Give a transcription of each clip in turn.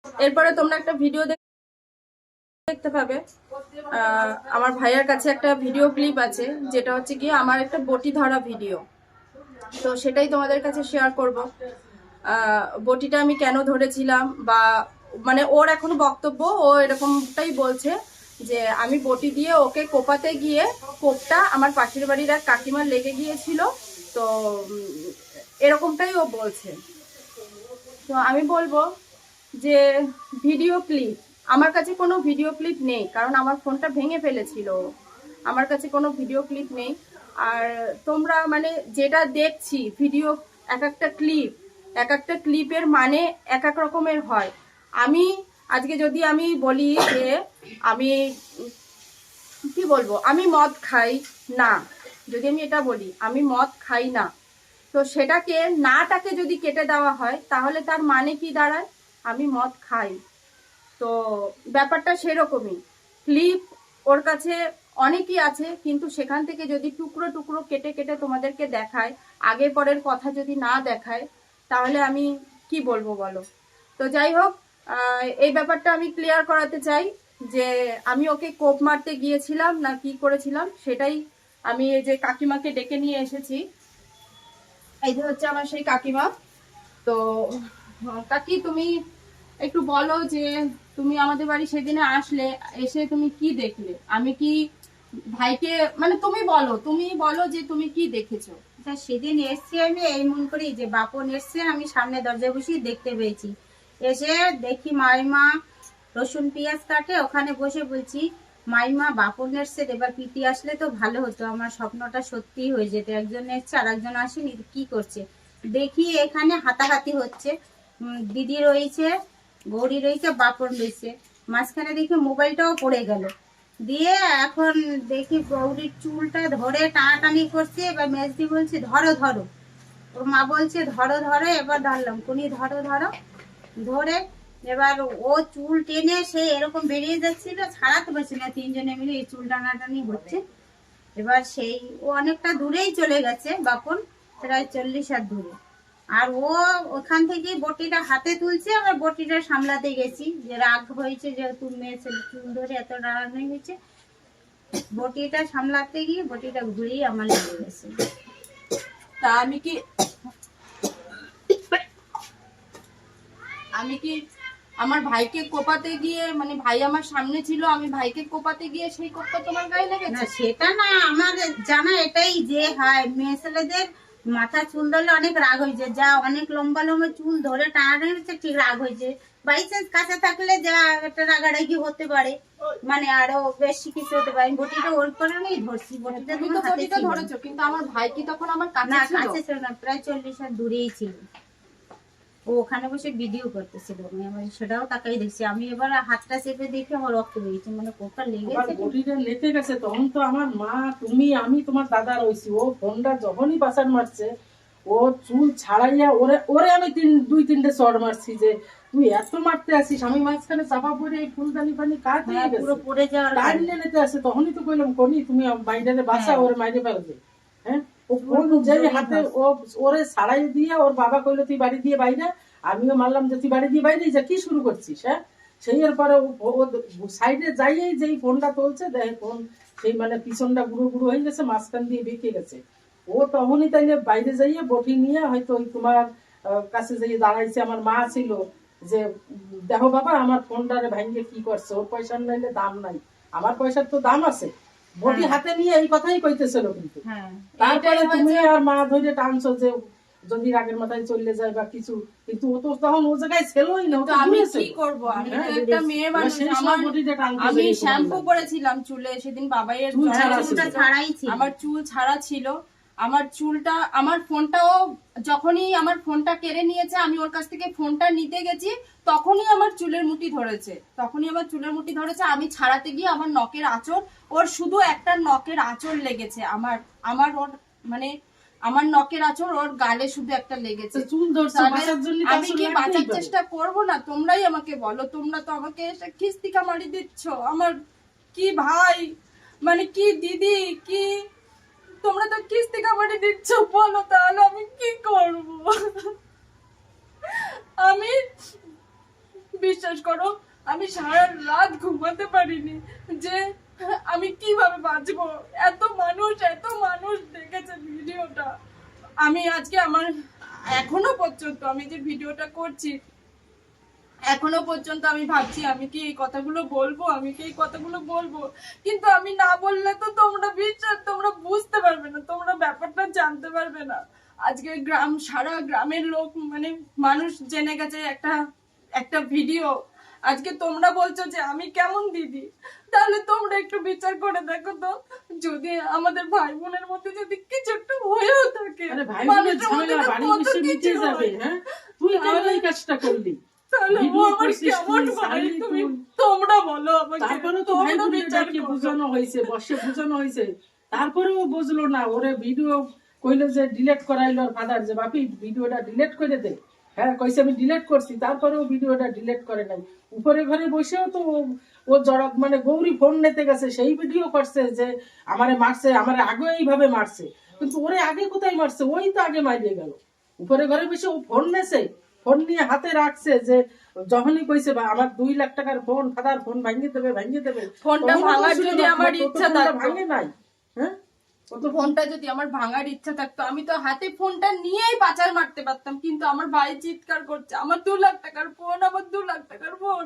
এরপরে তোমরা একটা ভিডিও দেখতে পাবে। আমার ভাইয়ের কাছে একটা ভিডিও ক্লিপ আছে, যেটা হচ্ছে গিয়ে আমার একটা বটি ধরা ভিডিও। তো সেটাই তোমাদের কাছে শেয়ার করব। বটিটা আমি কেন ধরেছিলাম, বা মানে ওর এখনো বক্তব্য, ও এরকমটাই বলছে যে আমি বটি দিয়ে ওকে কোপাতে গিয়ে কোপটা আমার পাশের বাড়ির এক কাকিমার লেগে গিয়েছিল। তো এরকমটাই ও বলছে। তো আমি বলবো যে ভিডিও ক্লিপ, আমার কাছে কোনো ভিডিও ক্লিপ নেই, কারণ আমার ফোনটা ভেঙে ফেলেছিল। আমার কাছে কোনো ভিডিও ক্লিপ নেই। আর তোমরা মানে যেটা দেখছি ভিডিও, এক একটা ক্লিপের মানে এক এক রকমের হয়। আমি আজকে যদি আমি বলি যে আমি কি বলবো, আমি মদ খাই না, যদি আমি এটা বলি আমি মদ খাই না, তো সেটাকে নাটাকে যদি কেটে দেওয়া হয় তাহলে তার মানে কি দাঁড়ায়, আমি মদ খাই। তো ব্যাপারটা সেরকমই। ক্লিপ ওর কাছে অনেকই আছে, কিন্তু সেখান থেকে যদি টুকরো টুকরো কেটে কেটে তোমাদেরকে দেখায়, আগে পরের কথা যদি না দেখায়, তাহলে আমি কি বলবো বলো। তো যাই হোক, এই ব্যাপারটা আমি ক্লিয়ার করাতে চাই যে আমি ওকে কোপ মারতে গিয়েছিলাম না কি করেছিলাম, সেটাই আমি এই যে কাকিমাকে ডেকে নিয়ে এসেছি। এই যে হচ্ছে আমার সেই কাকিমা। তো কাকি, তুমি একটু বলো যে তুমি আমাদের বাড়ি সেদিনে আসলে, এসে তুমি কি দেখলে, আমি কি ভাইকে, মানে তুমি বলো যে তুমি কি দেখেছো। সেদিন এসছি আমি এই মন করি যে বাপন এসছে, আমি সামনে দরজায় বসে দেখতে পেয়েছি। এসে দেখি মাইমা রসুন পেঁয়াজ কাটে, ওখানে বসে বলছি মাইমা বাপন এসছে, এবার পিটি আসলে তো ভালো হতো, আমার স্বপ্নটা সত্যি হয়ে যেত। একজন এসছে আর একজন আসেনি, কি করছে দেখি এখানে হাতাহাতি হচ্ছে। দিদি রয়েছে, গৌরী রয়েছে, বাপন রয়েছে, মাঝখানে দেখি মোবাইলটাও পড়ে গেল। দিয়ে এখন দেখি গৌরীর চুলটা ধরে টানাটানি করছে, এবার মেজদি বলছে ধরো ধরো, ওর মা বলছে ধরো ধরো, এবার ধরলাম, কোনি ধরো ধরো ধরে এবার ও চুল টেনে সে এরকম বেরিয়ে যাচ্ছিল, ছাড়াতে পারছে না, তিনজনে মিলে এই চুল টানাটানি হচ্ছে। এবার সেই ও অনেকটা দূরেই চলে গেছে, বাপন প্রায় 40 হাত দূরে। আর ও ওখান থেকে বটিটা হাতে তুলছে, আবার বটিটা সামলাতে গেছি, যে রাগ হয়েছে যেহেতু মেয়ে ছেলে চুল ধরে এত টানাটানি হয়েছে, বটিটা সামলাতে গিয়ে বটিটা ঘুরেই আমার লেগে গেছে। তা আমি কি আমার ভাইকে কোপাতে গিয়ে, মানে ভাই আমার সামনে ছিল, আমি ভাইকে কোপাতে গিয়ে সেই কোপটা তোমার গায়ে না লেগেছে? সেটা না, আমার জানা এটাই যে হয় মেয়ে ছেলেদের মাথা চুল ধরলে অনেক রাগ হয়েছে, যা অনেক লম্বা লম্বা চুল ধরে টানাটানি হচ্ছে, ঠিক রাগ হয়েছে। বাই চান্স কাছে থাকলে যা একটা রাগারাগি হতে পারে, মানে আরো বেশি কিছু হতে পারে। বটিটা ওর কারণেই ধরছি, বটিটা তুমি তো তোমার হাতে বটিটা ছিল ধরেছো, কিন্তু আমার ভাই কি তখন আমার কাছে না, ছিল? কাছে ছিল না, প্রায় 40 হাত দূরেই ছিল। ও ওখানে বসে ভিডিও করতেছিল, আমি আবার সেটাও তাকাই দেখছি। আমি এবার হাতটা চেপে দেখি আমার রক্ত বেরিয়েছে, মানে কোপটা লেগেছে। বডিটা লেগে গেছে, তখন তো আমার মা, তুমি, আমি, তোমার দাদা রয়েছি। ও ফোনটা যখনই বাসার মারছে, ও চুল ছাড়াইয়া ওরে ওরে আমি দুই তিনটে চড় মারছি যে তুই এত মারতে আসিস। আমি মাঝখানে চাপা পড়ে এই ফুলদানি পানি কাট হয়ে গেছে, পুরো পড়ে যাওয়ার টাইম নিয়ে নিতে আসে। তখনই তো কইলাম কোনি তুমি বাইরে বাসা, ওরে মাইরে ফেলবে। হ্যাঁ, ও ফোন যেই হাতে ও ওরে ছাড়াই দিয়ে ওর বাবা কইলো তুই বাড়ি দিয়ে বাইরে, আমিও মারলাম যে তুই বাড়ি দিয়ে বাইরে যা, কি শুরু করছিস। হ্যাঁ, সেই এর পরে সাইডে যাইয়েই যেই ফোনটা তুলছে, দেখে ফোন সেই মানে পিছনটা গুঁড়ো গুঁড়ো হয়ে গেছে, মাঝখান দিয়ে বেঁকে গেছে। ও তখনই তাইলে বাইরে যাইয়ে বটি নিয়ে হয়তো ওই তোমার কাছে যাইয়ে দাঁড়াইছে। আমার মা ছিল যে দেখো বাবা আমার ফোনটারে ভাঙ্গে কি করছে, ওর পয়সার নাইলে দাম নাই, আমার পয়সার তো দাম আছে। বটি হাতে নিয়ে এই কথাই কইতেছিল, কিন্তু তারপরে তুমি আর মা ধরে টানছো যে যদি রাগের মাথায় চলে যায় বা কিছু, কিন্তু ও তো তখন ও জায়গায় ছেলই না। তো আমি কি করব, আমি তো একটা মেয়ে মানুষ। আমি শ্যাম্পু করেছিলাম চুলে সেদিন, বাবাইয়ের ছাড়াই ছিল, আমার চুল ছাড়া ছিল। আমার চুলটা, আমার ফোনটাও যখনই আমার ফোনটা কেড়ে নিয়েছে, আমি ওর কাছ থেকে ফোনটা নিতে গেছি, তখনই আমার চুলের মুঠি ধরেছে। আমি ছাড়াতে গিয়ে আমার নখের আঁচড়, ওর শুধু একটা নখের আঁচড় লেগেছে, আমার আমার ওর মানে আমার নখের আঁচড় ওর গালে শুধু একটা লেগেছে। আমি কি বাঁচার চেষ্টা করব না? তোমরাই আমাকে বলো, তোমরা তো আমাকে এসে খিস্তিকা মারি দিচ্ছ। আমার কি ভাই, মানে কি দিদি, কি তোমরা তো খিস্তিকা মারি দিচ্ছ, বলো তাহলে আমি কি করব? আমি বিশ্বাস করো আমি সারা রাত ঘুমাতে পারিনি যে আমি কিভাবে বাঁচবো। এত মানুষ দেখেছে ভিডিওটা। আমি আজকে আমার এখনো পর্যন্ত আমি যে ভিডিওটা করছি এখনো পর্যন্ত আমি ভাবছি আমি কি এই কথাগুলো বলবো, কিন্তু আমি না বললে তো তোমরা বুঝতে পারবে না, তোমরা ব্যাপারটা জানতে পারবে না। আজকে সারা গ্রামের লোক মানে মানুষ জেনে গেছে একটা ভিডিও। আজকে তোমরা বলছো যে আমি কেমন দিদি, তাহলে তোমরা একটু বিচার করে দেখো তো, যদি আমাদের ভাই বোনের মধ্যে যদি কিছু একটা হয়েও থাকে, আরে ভাই বোনের ঝামেলা বাড়ি এসে মিটে যাবে। হ্যাঁ, তুই কেন এই কাজটা করলি? তাহলে ও আমার কেমন ভাই, তোমরা বলো আমাকে। তারপরে তো ভাই বোনদেরকে বোঝানো হয়েছে, বসে বোঝানো হয়েছে, তারপরেও বুঝলো না। ওরে ভিডিও কইলো যে ডিলিট করাইলো ফাদার, যে বাপি ভিডিওটা ডিলিট করে দে। হ্যাঁ কইছে আমি ডিলিট করছি, তারপরেও ভিডিওটা ডিলিট করে নাই। উপরে ঘরে বসেও তো ও জড়ক মানে গৌরী ফোন নিতে গেছে, সেই ভিডিও করছে যে আমারে মারছে, আমারে আগে এইভাবে মারছে। কিন্তু ওরে আগে কোথায় মারছে? ওই তো আগে মারিয়ে গেল। উপরে ঘরে বসে ও ফোন নেছে, ফোন নিয়ে হাতে রাখছে, যে যখনই কইছে আমার 2 লাখ টাকার ফোন, ফাদার ফোন ভাঙিয়ে দেবে। ফোনটা ভাঙার যদি আমার ইচ্ছা থাকতো, ভাঙে নাই। হ্যাঁ, ফোনটা যদি আমার ভাঙার ইচ্ছা থাকতো আমি তো হাতে ফোনটা নিয়েই পাচার মারতে পারতাম। কিন্তু আমার ভাই চিৎকার করছে আমার 2 লাখ টাকার ফোন, আমার 2 লাখ টাকার ফোন।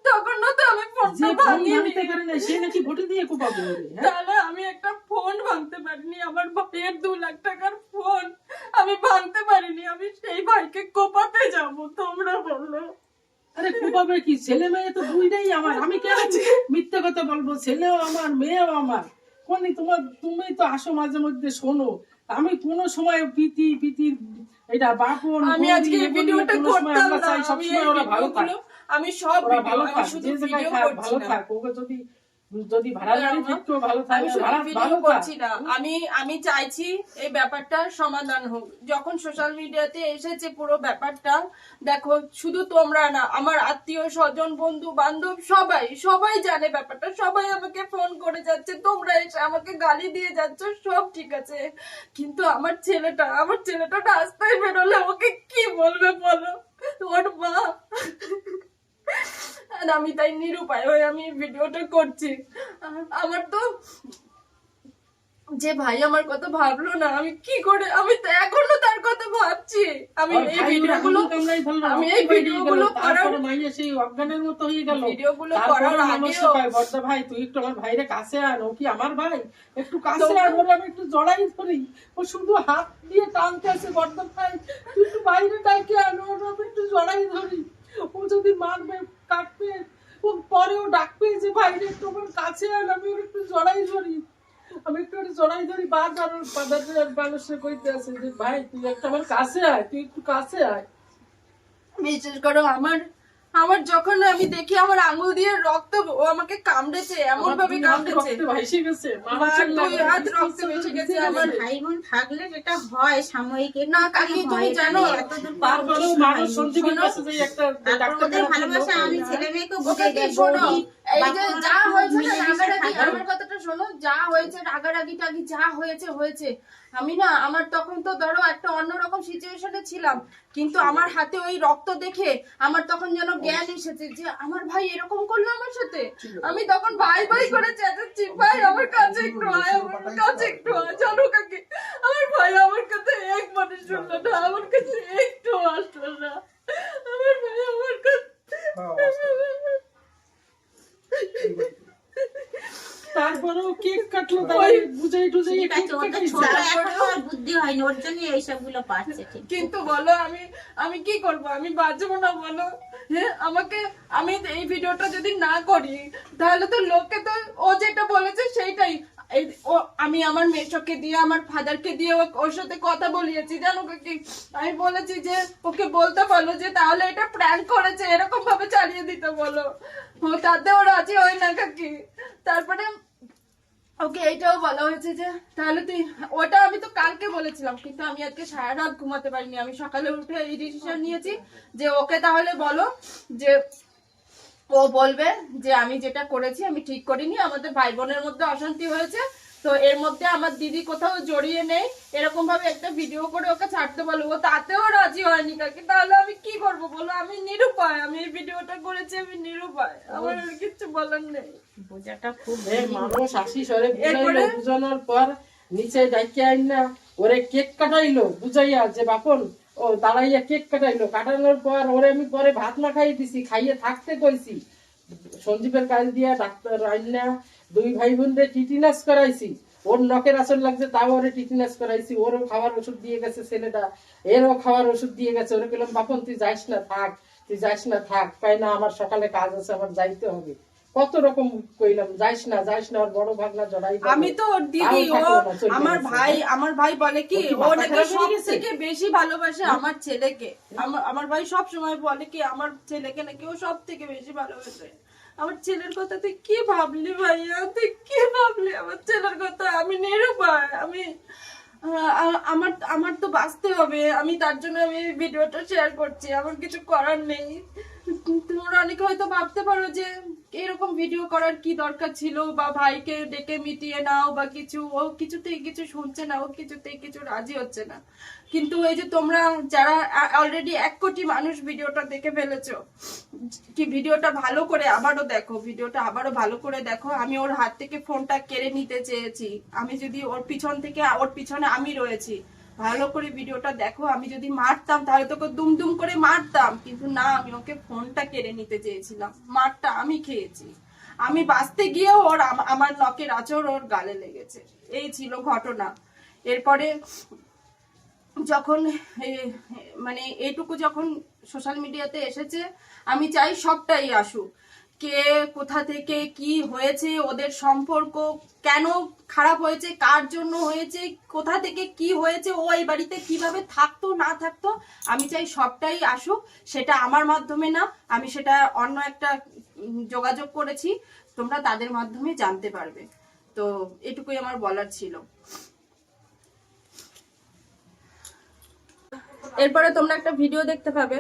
তখন তো আমি ফোনটা ভাঙিয়ে নিতে পারি না, সে নাকি ভোটে দিয়ে কোপাবো। তাহলে আমি একটা ফোন ভাঙতে পারিনি, আমার ভাইয়ের 2 লাখ টাকার ফোন আমি ভাঙতে পারিনি, আমি সেই ভাইকে কোপাতে যাবো? তোমরা বললো। আরে কোপাবে কি? ছেলে মেয়ে তো দুইটাই আমার, আমি কেন মিথ্যে কথা বলবো? ছেলেও আমার, মেয়েও আমার। তুমি তো আসো মাঝে মধ্যে শোনো, আমি কোন সময় পিতির এটা বাপন আমি আজকে এই ভিডিওটা করতাম না, সবসময় ওরা ভালো থাকে, আমি সব ভালো আমি থাক, শুধু যে জায়গায় ভিডিও থাক করছি ভালো না। থাক। ওকে যদি ভাড়া গাড়ি থাকতো ভালো আমি থাকে, শুধু ভিডিও ভালো করছি থাক। না, আমি চাইছি এই ব্যাপারটার সমাধান হোক। যখন সোশ্যাল মিডিয়াতে এসেছে পুরো ব্যাপারটা, দেখো শুধু তোমরা না, আমার আত্মীয় স্বজন বন্ধু বান্ধব সবাই জানে ব্যাপারটা, সবাই আমাকে ফোন করে যাচ্ছে, তোমরা এসে আমাকে গালি দিয়ে যাচ্ছ, সব ঠিক আছে। কিন্তু আমার ছেলেটা রাস্তায় বেরোলে ওকে কি বলবে বলো? ওর মা। আর আমি তাই নিরুপায় হয়ে আমি ভিডিওটা করছি। আমার তো যে ভাই আমার কথা ভাবলো না, আমি কি করে, আমি তো এখনো তার কথা ভাবছি। আমি এই ভিডিওগুলো করার মাইয়া সেই অজ্ঞানের মতো হয়ে গেল। ভিডিওগুলো করার আগেও বর্দা ভাই তুই একটু আমার ভাইরে কাছে আন, ও কি আমার ভাই, একটু কাছে আন, ওরে আমি একটু জড়াই ধরি। ও শুধু হাত দিয়ে টানতে আছে, বর্দা ভাই তুই একটু বাইরে ডাকে আন, ওর আমি একটু জড়াই ধরি। ও যদি মারবে কাটবে, ও পরেও ডাকবে যে ভাইরে একটু আমার কাছে আন, আমি ওর একটু জড়াই ধরি। আমি একটু জড়াই ধরি, বারবার মানুষের কইতে আছে যে ভাই তুই একটা আমার কাছে আয়, তুই একটু কাছে আয়। বিশেষ করো আমার যখন আমি দেখি আমার আঙুল দিয়ে রক্ত, ও আমাকে কামড়েছে, এমন ভাবে কামড়েছে ভাইসে গেছে, হাত রক্ত ভেসে গেছে। আমার ভাই বোন থাকলে যেটা হয় সাময়িক, না কাকি তুমি জানো, তারপরেও মানুষ সঞ্জীবীর কাছে যে একটা ডাক্তার ভালোবাসা আমি ছেলে মেয়েকে বুঝে ওকে দেব। শোনো, এই যে যা হয়েছে না রাগারাগি, আমার কথাটা শোনো, যা হয়েছে রাগারাগি টাগি যা হয়েছে, আমি না আমার তখন তো ধরো একটা অন্যরকম সিচুয়েশনে ছিলাম, কিন্তু আমার হাতে ওই রক্ত দেখে আমার তখন যেন জ্ঞান এসেছে যে আমার ভাই এরকম করলো আমার সাথে। আমি তখন ভাই করে চেঁচাচ্ছি, ভাই আমার কাছে একটু আয়, আমার কাছে একটু আয়। জানো কাকি, আমার ভাই আমার কাছে একবারে শুনলো না, আমার কাছে একটু আসলো না, আমার ভাই আমার কাছে। তারপরেও কেক কাটলো, তাই বুঝাই টুজাই বুদ্ধি হয়নি, ওর জন্য এইসব গুলো পাচ্ছে। কিন্তু বলো আমি কি করব? আমি বাঁচবো না বলো? হ্যাঁ, আমি এই ভিডিওটা যদি না করি তাহলে তো লোকে তো ও যেটা বলেছে সেইটাই। আমি আমার মেশোকে দিয়ে আমার ফাদারকে দিয়ে ওর সাথে কথা বলিয়েছি, জানো কি? আমি বলেছি যে ওকে বলতে বলো যে তাহলে এটা প্র্যাঙ্ক করেছে, এরকম ভাবে চালিয়ে দিতে বলো। তাতে ওরা রাজি হয় না কাকি। তারপরে ওকে এইটাও বলা হয়েছে যে তাহলে তুই, ওটা আমি তো কালকে বলেছিলাম, কিন্তু আমি আজকে সারা রাত ঘুমাতে পারিনি। আমি সকালে উঠে এই ডিসিশন নিয়েছি যে ওকে তাহলে বলো যে ও বলবে যে আমি যেটা করেছি আমি ঠিক করিনি, আমাদের ভাই বোনের মধ্যে অশান্তি হয়েছে, তো এর মধ্যে আমার দিদি কোথাও জড়িয়ে নেই, এরকম ভাবে একটা ভিডিও করে ওকে ছাড়তে বলবো, তাতেও রাজি হয়নি কাকি। তাহলে আমি কি করব বলো? আমি নিরুপায়, আমি এই ভিডিওটা করেছি, আমি নিরুপায়, আমার আর কিছু বলার নেই। বোঝাটা খুব মানুষ আসি সরে বুঝাইলো, বুঝানোর পর নিচে ডাইকে আইন না ওরে কেক কাটাইলো বুঝাইয়া যে বাপন ও দাঁড়াইয়া কেক কাটাইলো, কাটানোর পর ওরে আমি পরে ভাত না খাইয়ে দিছি, খাইয়ে থাকতে কইছি। সঞ্জীবের কাজ দিয়া ডাক্তার আইনা 2 ভাই বোনরে টিটিনাস করাইছি, ওর নখের আসর লাগছে তাও ওরে টিটিনাস করাইছি, ওরও খাওয়ার ওষুধ দিয়ে গেছে ছেলেটা, এরও খাওয়ার ওষুধ দিয়ে গেছে। ওরে বললাম বাপন তুই যাইস না থাক, তুই যাইস না থাক, পাই না আমার সকালে কাজ আছে, আমার যাইতে হবে। কত রকম কইলাম যাইস না যাইস না, ওর বড় ভাগনা জড়াই দিল। আমি তো ওর দিদি, ও আমার ভাই বলে কি ও নাকি সব থেকে বেশি ভালোবাসে আমার ছেলেকে। আমার ভাই সব সময় বলে কি আমার ছেলেকে নাকি ও সব থেকে বেশি ভালোবাসে। আমার ছেলের কথা তুই কি ভাবলি ভাইয়া, তুই কি ভাবলি আমার ছেলের কথা? আমি নিরুপায়, আমি আমার তো বাঁচতে হবে, আমি তার জন্য আমি ভিডিওটা শেয়ার করছি, আমার কিছু করার নেই। তোমরা অনেকে হয়তো ভাবতে পারো যে এরকম ভিডিও করার কি দরকার ছিল, বা ভাইকে ডেকে মিটিয়ে নাও বা কিছু, ও কিছুতেই কিছু শুনছে না, ও কিছুতেই কিছু রাজি হচ্ছে না। কিন্তু এই যে তোমরা যারা অলরেডি 1 কোটি মানুষ ভিডিওটা দেখে ফেলেছো, কি ভিডিওটা ভালো করে আবারও দেখো, ভিডিওটা আবারও ভালো করে দেখো। আমি ওর হাত থেকে ফোনটা কেড়ে নিতে চেয়েছি, আমি যদি ওর পিছনে আমি রয়েছি, ভালো করে ভিডিওটা দেখো। আমি যদি মারতাম তাহলে তোকে দুম করে মারতাম, কিন্তু না, আমি ওকে ফোনটা কেড়ে নিতে চেয়েছিলাম, মারটা আমি খেয়েছি। আমি বাঁচতে গিয়েও ওর আমার নখের আঁচড় ওর গালে লেগেছে, এই ছিল ঘটনা। এরপরে যখন মানে এইটুকু যখন সোশ্যাল মিডিয়াতে এসেছে, আমি চাই সবটাই আসুক, কে কোথা থেকে কি হয়েছে, ওদের সম্পর্ক কেন খারাপ হয়েছে, কার জন্য হয়েছে, কোথা থেকে কি হয়েছে, ও এই বাড়িতে কিভাবে থাকতো না থাকতো, আমি চাই সবটাই আসুক। সেটা আমার মাধ্যমে না, আমি সেটা অন্য একটা যোগাযোগ করেছি, তোমরা তাদের মাধ্যমে জানতে পারবে। তো এটুকুই আমার বলার ছিল। এরপরে তোমরা একটা ভিডিও দেখতে পাবে।